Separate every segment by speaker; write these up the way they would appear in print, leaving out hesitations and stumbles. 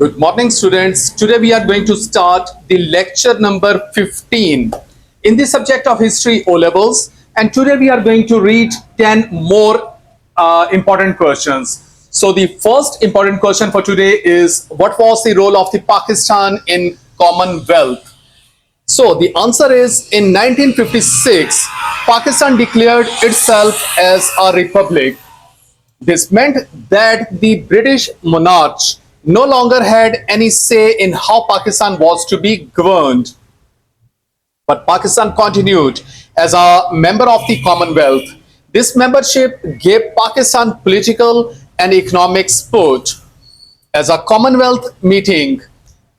Speaker 1: Good morning, students. Today we are going to start the lecture number 15 in the subject of history O levels. And today we are going to read 10 more important questions. So the first important question for today is, what was the role of the Pakistan in Commonwealth? So the answer is, in 1956, Pakistan declared itself as a republic. This meant that the British monarch no longer had any say in how Pakistan was to be governed. But Pakistan continued as a member of the Commonwealth. This membership gave Pakistan political and economic support. As a Commonwealth meeting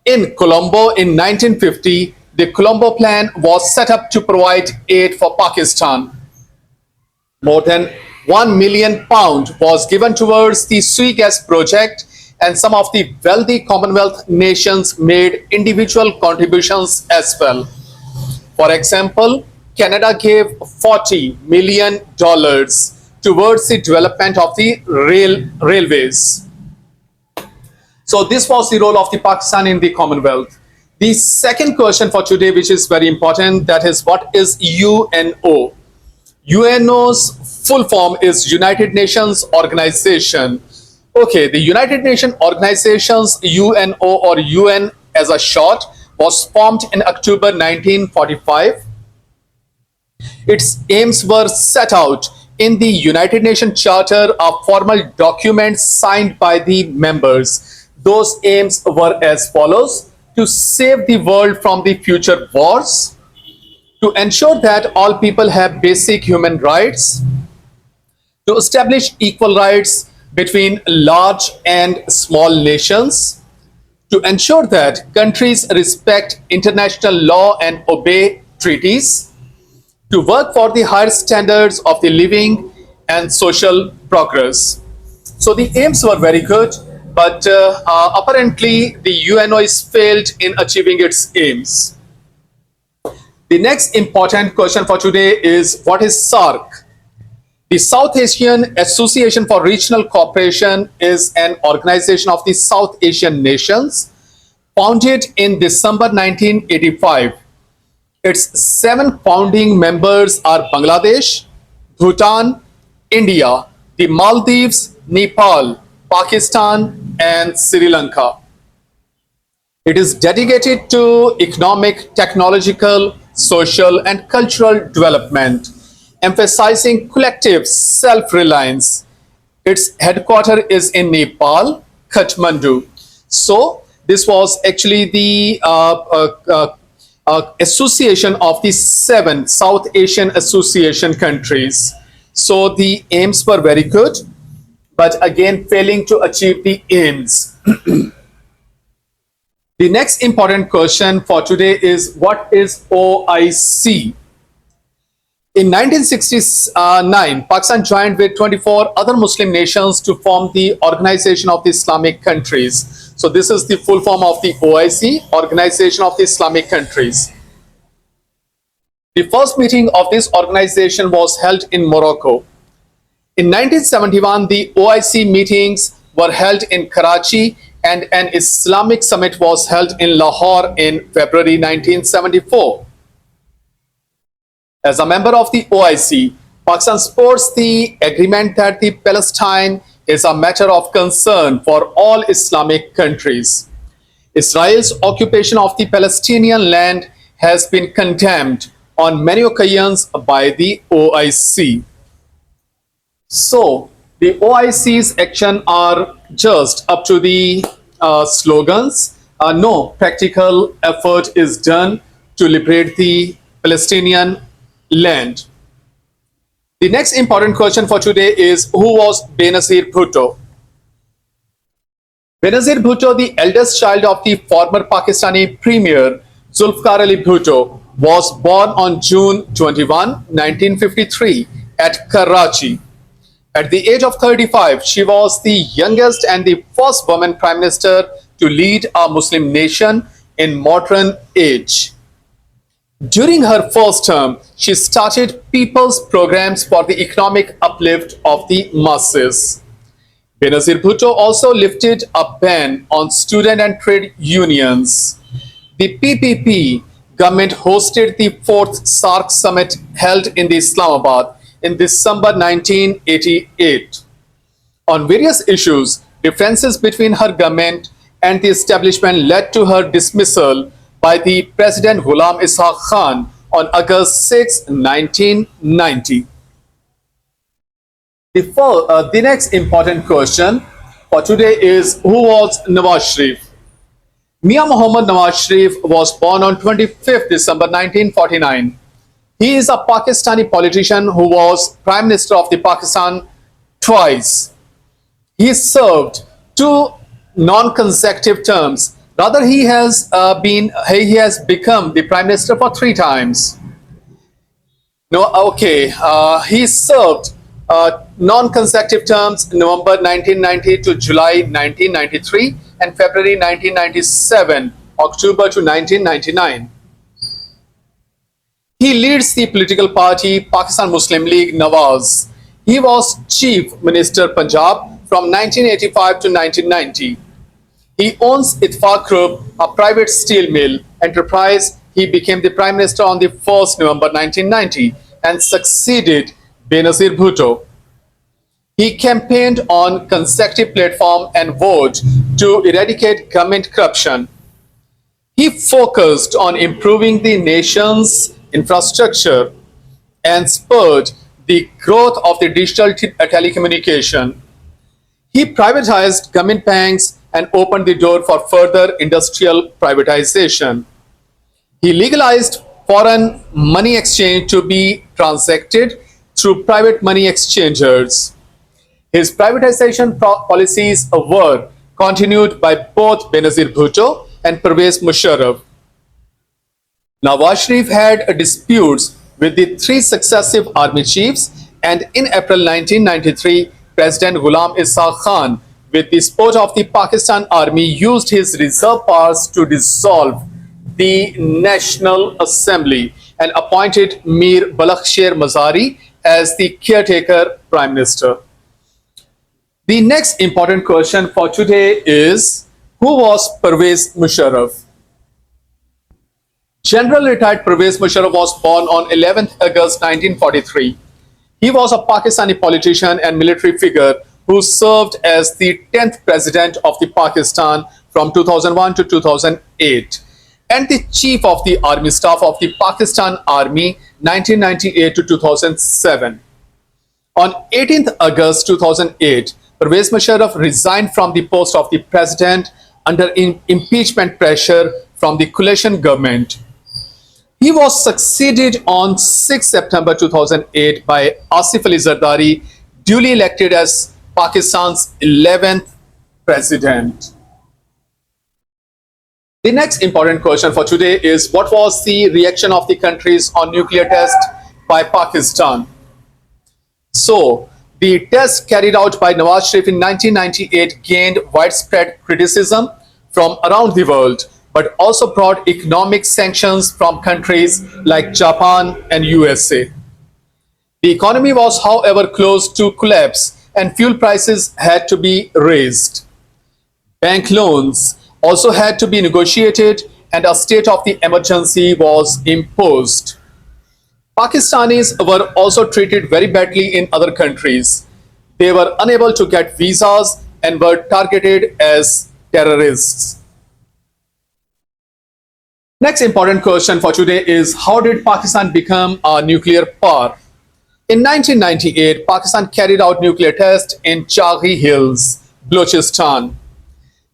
Speaker 1: in Colombo in 1950, the Colombo Plan was set up to provide aid for Pakistan. More than £1 million was given towards the Sui Gas project, and some of the wealthy Commonwealth nations made individual contributions as well. For example, Canada gave $40 million towards the development of the railways. So this was the role of the Pakistan in the Commonwealth. The second question for today, which is very important, that is, what is UNO? UNO's full form is United Nations Organization. Okay, the United Nations Organization's UNO, or UN as a short, was formed in October 1945. Its aims were set out in the United Nations Charter, a formal document signed by the members. Those aims were as follows: to save the world from the future wars, to ensure that all people have basic human rights, to establish equal rights between large and small nations, to ensure that countries respect international law and obey treaties, to work for the higher standards of the living and social progress. So the aims were very good, but apparently the UNO is failed in achieving its aims. The next important question for today is, what is SAARC? The South Asian Association for Regional Cooperation is an organization of the South Asian nations, founded in December 1985. Its 7 founding members are Bangladesh, Bhutan, India, the Maldives, Nepal, Pakistan, and Sri Lanka. It is dedicated to economic, technological, social, and cultural development, emphasizing collective self-reliance. Its headquarters is in Nepal, Kathmandu. So this was actually the association of the 7 South Asian Association countries. So the aims were very good, but again failing to achieve the aims. The next important question for today is, what is OIC? In 1969, Pakistan joined with 24 other Muslim nations to form the Organization of the Islamic Countries. So this is the full form of the OIC, Organization of the Islamic Countries. The first meeting of this organization was held in Morocco. In 1971, the OIC meetings were held in Karachi, and an Islamic summit was held in Lahore in February 1974. As a member of the OIC, Pakistan supports the agreement that the Palestine is a matter of concern for all Islamic countries. Israel's occupation of the Palestinian land has been condemned on many occasions by the OIC. So the OIC's action are just up to the slogans. No practical effort is done to liberate the Palestinian land. The next important question for today is, who was Benazir Bhutto? Benazir Bhutto, the eldest child of the former Pakistani Premier Zulfikar Ali Bhutto, was born on June 21, 1953 at Karachi. At the age of 35, she was the youngest and the first woman prime minister to lead a Muslim nation in modern age. During her first term, she started people's programs for the economic uplift of the masses. Benazir Bhutto also lifted a ban on student and trade unions. The PPP government hosted the fourth SAARC summit held in the Islamabad in December 1988. On various issues, differences between her government and the establishment led to her dismissal by the President Ghulam Ishaq Khan on August 6, 1990. The next important question for today is, who was Nawaz Sharif? Mia Muhammad Nawaz Sharif was born on 25th December 1949. He is a Pakistani politician who was Prime Minister of the Pakistan twice. He served two non-consecutive terms. Rather, he has become the Prime Minister for three times. No, okay. He served non-consecutive terms November 1990 to July 1993 and February 1997, October to 1999. He leads the political party Pakistan Muslim League Nawaz. He was Chief Minister Punjab from 1985 to 1990. He owns Itfaq Group, a private steel mill enterprise. He became the Prime Minister on the 1st November 1990 and succeeded Benazir Bhutto. He campaigned on consecutive platform and vote to eradicate government corruption. He focused on improving the nation's infrastructure and spurred the growth of the digital telecommunication. He privatized government banks and opened the door for further industrial privatization. He legalized foreign money exchange to be transacted through private money exchangers. His privatization policies were continued by both Benazir Bhutto and Pervez Musharraf. Nawaz Sharif had disputes with the three successive army chiefs, and in April 1993, President Ghulam Ishaq Khan, with the support of the Pakistan Army, used his reserve powers to dissolve the National Assembly and appointed Mir Balakhsher Mazari as the caretaker Prime Minister. The next important question for today is, who was Pervez Musharraf? General retired Pervez Musharraf was born on 11th August 1943. He was a Pakistani politician and military figure who served as the 10th President of the Pakistan from 2001 to 2008 and the Chief of the Army Staff of the Pakistan Army 1998 to 2007. On 18th August 2008, Pervez Musharraf resigned from the post of the President under impeachment pressure from the coalition government. He was succeeded on 6 September 2008 by Asif Ali Zardari, duly elected as Pakistan's 11th president. The next important question for today is, what was the reaction of the countries on nuclear test by Pakistan? So, the test carried out by Nawaz Sharif in 1998 gained widespread criticism from around the world, but also brought economic sanctions from countries like Japan and USA. The economy was, however, close to collapse and fuel prices had to be raised. Bank loans also had to be negotiated and a state of the emergency was imposed. Pakistanis were also treated very badly in other countries. They were unable to get visas and were targeted as terrorists. Next important question for today is, how did Pakistan become a nuclear power? In 1998, Pakistan carried out nuclear tests in Chaghi Hills, Balochistan.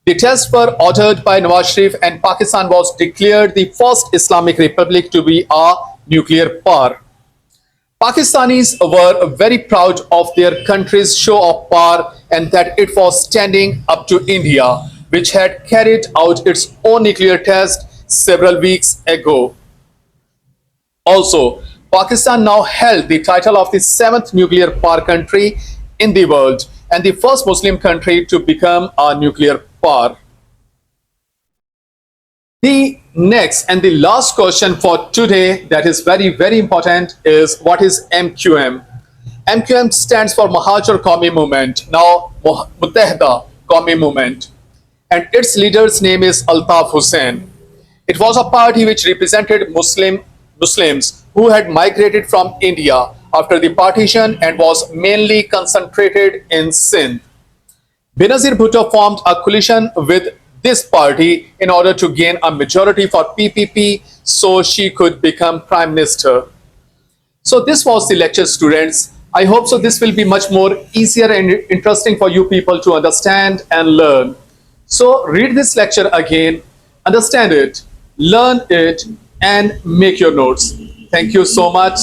Speaker 1: The tests were ordered by Nawaz Sharif and Pakistan was declared the first Islamic Republic to be a nuclear power. Pakistanis were very proud of their country's show of power and that it was standing up to India, which had carried out its own nuclear test several weeks ago. Also, Pakistan now held the title of the 7th nuclear power country in the world and the first Muslim country to become a nuclear power. The next and the last question for today, that is very, very important, is what is MQM? MQM stands for Mahajar Qawmi Movement, now Muttahida Qawmi Movement, and its leader's name is Altaf Hussain. It was a party which represented Muslims who had migrated from India after the partition and was mainly concentrated in Sindh. Benazir Bhutto formed a coalition with this party in order to gain a majority for PPP so she could become prime minister. So this was the lecture, students. I hope so this will be much more easier and interesting for you people to understand and learn. So read this lecture again, understand it, learn it, and make your notes. Thank you so much.